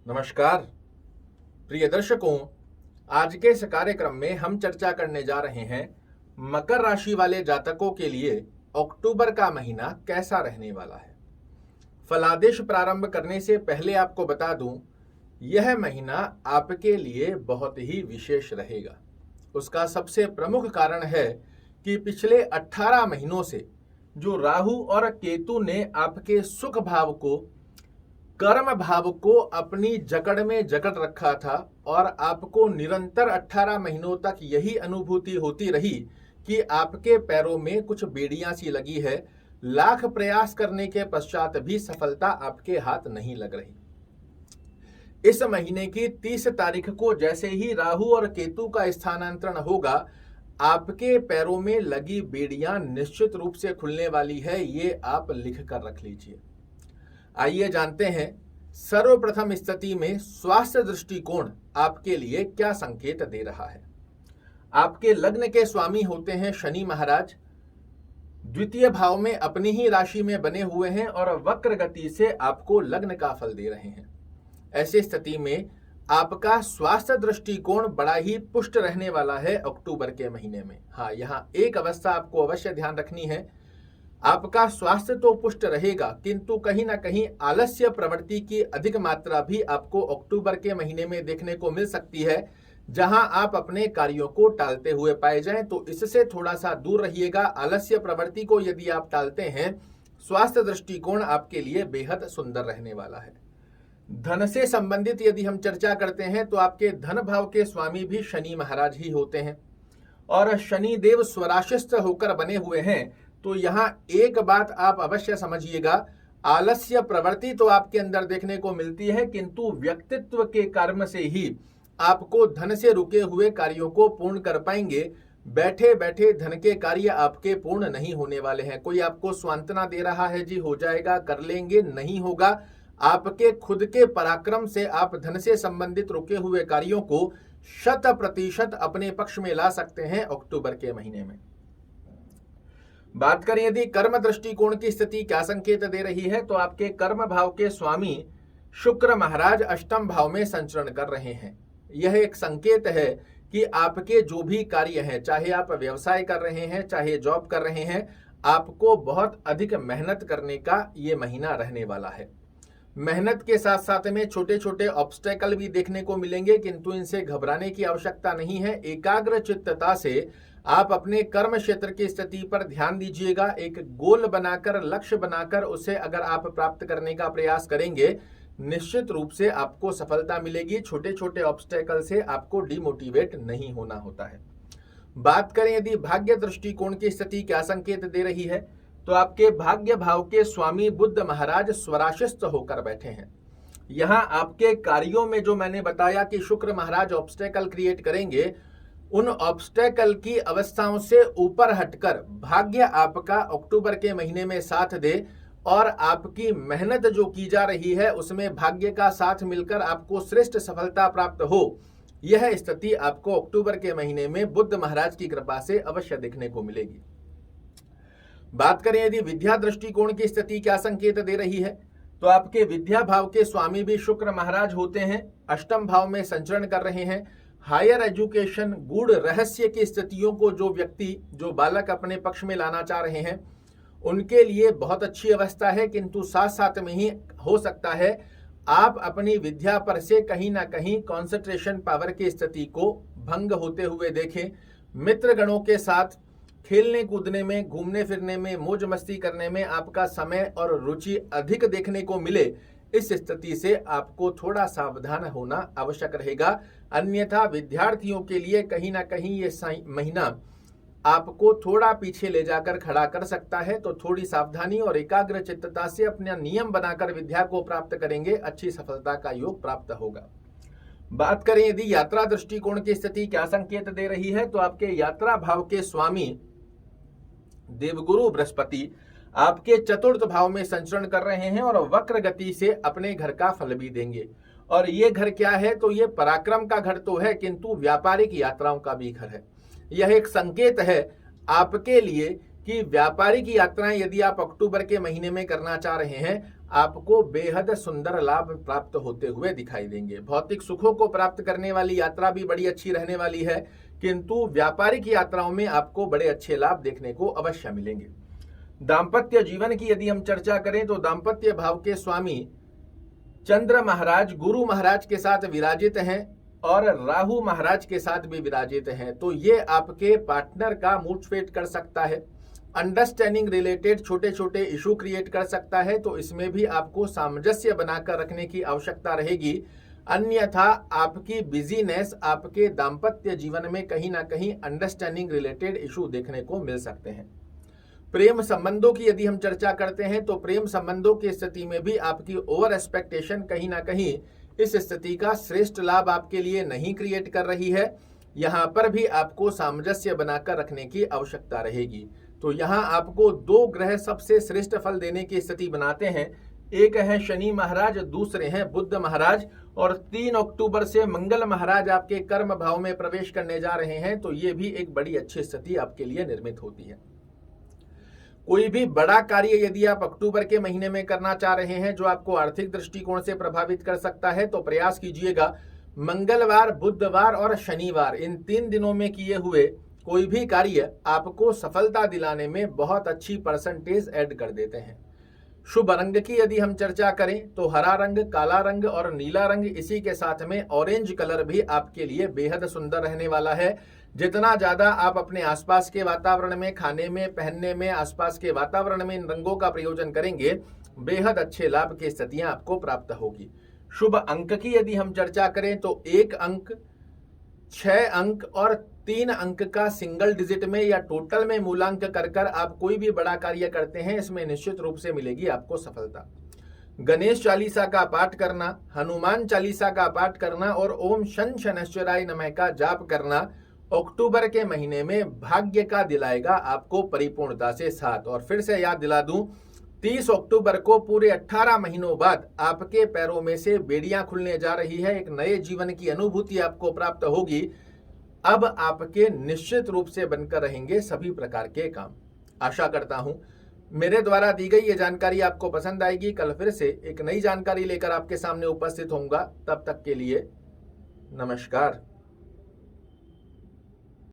नमस्कार प्रिय दर्शकों, आज के इस कार्यक्रम में हम चर्चा करने जा रहे हैं मकर राशि वाले जातकों के लिए अक्टूबर का महीना कैसा रहने वाला है। फलादेश प्रारंभ करने से पहले आपको बता दूं, यह महीना आपके लिए बहुत ही विशेष रहेगा। उसका सबसे प्रमुख कारण है कि पिछले 18 महीनों से जो राहु और केतु ने आपके सुख भाव को, कर्म भाव को अपनी जकड़ में जकड़ रखा था और आपको निरंतर 18 महीनों तक यही अनुभूति होती रही कि आपके पैरों में कुछ बेड़ियां सी लगी है। लाख प्रयास करने के पश्चात भी सफलता आपके हाथ नहीं लग रही। इस महीने की 30 तारीख को जैसे ही राहु और केतु का स्थानांतरण होगा, आपके पैरों में लगी बेड़ियां निश्चित रूप से खुलने वाली है। ये आप लिख कर रख लीजिए। आइए जानते हैं सर्वप्रथम स्थिति में स्वास्थ्य दृष्टिकोण आपके लिए क्या संकेत दे रहा है। आपके लग्न के स्वामी होते हैं शनि महाराज, द्वितीय भाव में अपनी ही राशि में बने हुए हैं और वक्र गति से आपको लग्न का फल दे रहे हैं। ऐसी स्थिति में आपका स्वास्थ्य दृष्टिकोण बड़ा ही पुष्ट रहने वाला है अक्टूबर के महीने में। हाँ, यहाँ एक अवस्था आपको अवश्य ध्यान रखनी है। आपका स्वास्थ्य तो पुष्ट रहेगा, किंतु कहीं ना कहीं आलस्य प्रवृत्ति की अधिक मात्रा भी आपको अक्टूबर के महीने में देखने को मिल सकती है। जहां आप अपने कार्यों को टालते हुए पाए जाएं तो इससे थोड़ा सा दूर रहिएगा। आलस्य प्रवृत्ति को यदि आप टालते हैं, स्वास्थ्य दृष्टिकोण आपके लिए बेहद सुंदर रहने वाला है। धन से संबंधित यदि हम चर्चा करते हैं तो आपके धन भाव के स्वामी भी शनि महाराज ही होते हैं और शनि देव स्वराशिस्थ होकर बने हुए हैं। तो यहाँ एक बात आप अवश्य समझिएगा, आलस्य प्रवृत्ति तो आपके अंदर देखने को मिलती है, किंतु व्यक्तित्व के कर्म से ही आपको धन से रुके हुए कार्यों को पूर्ण कर पाएंगे। बैठे बैठे धन के कार्य आपके पूर्ण नहीं होने वाले हैं। कोई आपको सांत्वना दे रहा है जी हो जाएगा, कर लेंगे, नहीं होगा। आपके खुद के पराक्रम से आप धन से संबंधित रुके हुए कार्यों को 100% अपने पक्ष में ला सकते हैं अक्टूबर के महीने में। बात करें यदि कर्म दृष्टिकोण की स्थिति क्या संकेत दे रही है, तो आपके कर्म भाव के स्वामी शुक्र महाराज अष्टम भाव में संचरण कर रहे हैं। यह एक संकेत है कि आपके जो भी कार्य हैं, चाहे आप व्यवसाय कर रहे हैं, चाहे जॉब कर रहे हैं, आपको बहुत अधिक मेहनत करने का ये महीना रहने वाला है। मेहनत के साथ साथ में छोटे छोटे ऑब्स्टेकल भी देखने को मिलेंगे, किंतु इनसे घबराने की आवश्यकता नहीं है। एकाग्र चित्तता से आप अपने कर्म क्षेत्र की स्थिति पर ध्यान दीजिएगा। एक गोल बनाकर, लक्ष्य बनाकर उसे अगर आप प्राप्त करने का प्रयास करेंगे, निश्चित रूप से आपको सफलता मिलेगी। छोटे छोटे ऑब्स्टेकल से आपको डिमोटिवेट नहीं होना होता है। बात करें यदि भाग्य दृष्टिकोण की स्थिति क्या संकेत दे रही है, तो आपके भाग्य भाव के स्वामी बुध महाराज स्वराशिस्थ होकर बैठे हैं। यहाँ आपके कार्यों में जो मैंने बताया कि शुक्र महाराज ऑब्स्टेकल क्रिएट करेंगे, उन ऑब्स्टेकल की अवस्थाओं से ऊपर हटकर भाग्य आपका अक्टूबर के महीने में साथ दे और आपकी मेहनत जो की जा रही है उसमें भाग्य का साथ मिलकर आपको श्रेष्ठ सफलता प्राप्त हो। यह स्थिति आपको अक्टूबर के महीने में बुध महाराज की कृपा से अवश्य देखने को मिलेगी। बात करें यदि विद्या दृष्टिकोण की स्थिति क्या संकेत दे रही है, तो आपके विद्या भाव के स्वामी भी शुक्र महाराज होते हैं, अष्टम भाव में संचरण कर रहे हैं। हायर एजुकेशन, गूढ़ रहस्य की स्थितियों को जो बालक अपने पक्ष में लाना चाह रहे हैं, उनके लिए बहुत अच्छी अवस्था है, किंतु साथ साथ में ही हो सकता है आप अपनी विद्या पर से कहीं ना कहीं कंसंट्रेशन पावर की स्थिति को भंग होते हुए देखें। मित्र गणों के साथ खेलने कूदने में, घूमने फिरने में, मौज मस्ती करने में आपका समय और रुचि अधिक देखने को मिले। इस स्थिति से आपको थोड़ा सावधान होना आवश्यक रहेगा, अन्यथा विद्यार्थियों के लिए कहीं ना कहीं ये महीना आपको थोड़ा पीछे ले जाकर खड़ा कर सकता है। तो थोड़ी सावधानी और एकाग्र चित्तता से अपना नियम बनाकर विद्या को प्राप्त करेंगे, अच्छी सफलता का योग प्राप्त होगा। बात करें यदि यात्रा दृष्टिकोण की स्थिति क्या संकेत दे रही है, तो आपके यात्रा भाव के स्वामी देवगुरु बृहस्पति आपके चतुर्थ भाव में संचरण कर रहे हैं और वक्र गति से अपने घर का फल भी देंगे। और ये घर क्या है, तो ये पराक्रम का घर तो है, किंतु व्यापारिक यात्राओं का भी घर है। यह एक संकेत है आपके लिए कि व्यापारिक यात्राएं यदि आप अक्टूबर के महीने में करना चाह रहे हैं, आपको बेहद सुंदर लाभ प्राप्त होते हुए दिखाई देंगे। भौतिक सुखों को प्राप्त करने वाली यात्रा भी बड़ी अच्छी रहने वाली है, किंतु व्यापारिक यात्राओं में आपको बड़े अच्छे लाभ देखने को अवश्य मिलेंगे। दाम्पत्य जीवन की यदि हम चर्चा करें तो दाम्पत्य भाव के स्वामी चंद्र महाराज गुरु महाराज के साथ विराजित हैं और राहु महाराज के साथ भी विराजित हैं, तो ये आपके पार्टनर का मूड स्विंग कर सकता है, अंडरस्टैंडिंग रिलेटेड छोटे छोटे इशू क्रिएट कर सकता है, तो इसमें भी आपको सामंजस्य बनाकर रखने की आवश्यकता रहेगी। अन्यथा आपकी बिजीनेस आपके दाम्पत्य जीवन में कहीं ना कहीं अंडरस्टैंडिंग रिलेटेड इशू देखने को मिल सकते हैं। प्रेम संबंधों की यदि हम चर्चा करते हैं तो प्रेम संबंधों की स्थिति में भी आपकी ओवर एक्सपेक्टेशन कहीं ना कहीं इस स्थिति का श्रेष्ठ लाभ आपके लिए नहीं क्रिएट कर रही है। यहाँ पर भी आपको सामंजस्य बनाकर रखने की आवश्यकता रहेगी। तो यहाँ आपको दो ग्रह सबसे श्रेष्ठ फल देने की स्थिति बनाते हैं, एक है शनि महाराज, दूसरे हैं बुध महाराज, और 3 अक्टूबर से मंगल महाराज आपके कर्म भाव में प्रवेश करने जा रहे हैं, तो ये भी एक बड़ी अच्छी स्थिति आपके लिए निर्मित होती है। कोई भी बड़ा कार्य यदि आप अक्टूबर के महीने में करना चाह रहे हैं जो आपको आर्थिक दृष्टिकोण से प्रभावित कर सकता है, तो प्रयास कीजिएगा मंगलवार, बुधवार और शनिवार इन 3 दिनों में किए हुए कोई भी कार्य आपको सफलता दिलाने में बहुत अच्छी परसेंटेज ऐड कर देते हैं। शुभ रंग की यदि हम चर्चा करें तो हरा रंग, काला रंग और नीला रंग, इसी के साथ में ऑरेंज कलर भी आपके लिए बेहद सुंदर रहने वाला है। जितना ज्यादा आप अपने आसपास के वातावरण में, खाने में, पहनने में, आसपास के वातावरण में इन रंगों का प्रयोजन करेंगे, बेहद अच्छे लाभ की स्थितियां आपको प्राप्त होगी। शुभ अंक की यदि हम चर्चा करें तो 1 अंक, 6 अंक और 3 अंक का सिंगल डिजिट में या टोटल में मूलांक कर आप कोई भी बड़ा कार्य करते हैं, इसमें निश्चित रूप से मिलेगी आपको सफलता। गणेश चालीसा का पाठ करना, हनुमान चालीसा का पाठ करना और ओम शन शनैश्चराय नमः का जाप करना अक्टूबर के महीने में भाग्य का दिलाएगा आपको परिपूर्णता से साथ। और फिर से याद दिला दूं, 30 अक्टूबर को पूरे 18 महीनों बाद आपके पैरों में से बेड़ियां खुलने जा रही है, एक नए जीवन की अनुभूति आपको प्राप्त होगी। अब आपके निश्चित रूप से बनकर रहेंगे सभी प्रकार के काम। आशा करता हूं मेरे द्वारा दी गई ये जानकारी आपको पसंद आएगी। कल फिर से एक नई जानकारी लेकर आपके सामने उपस्थित होऊंगा। तब तक के लिए नमस्कार।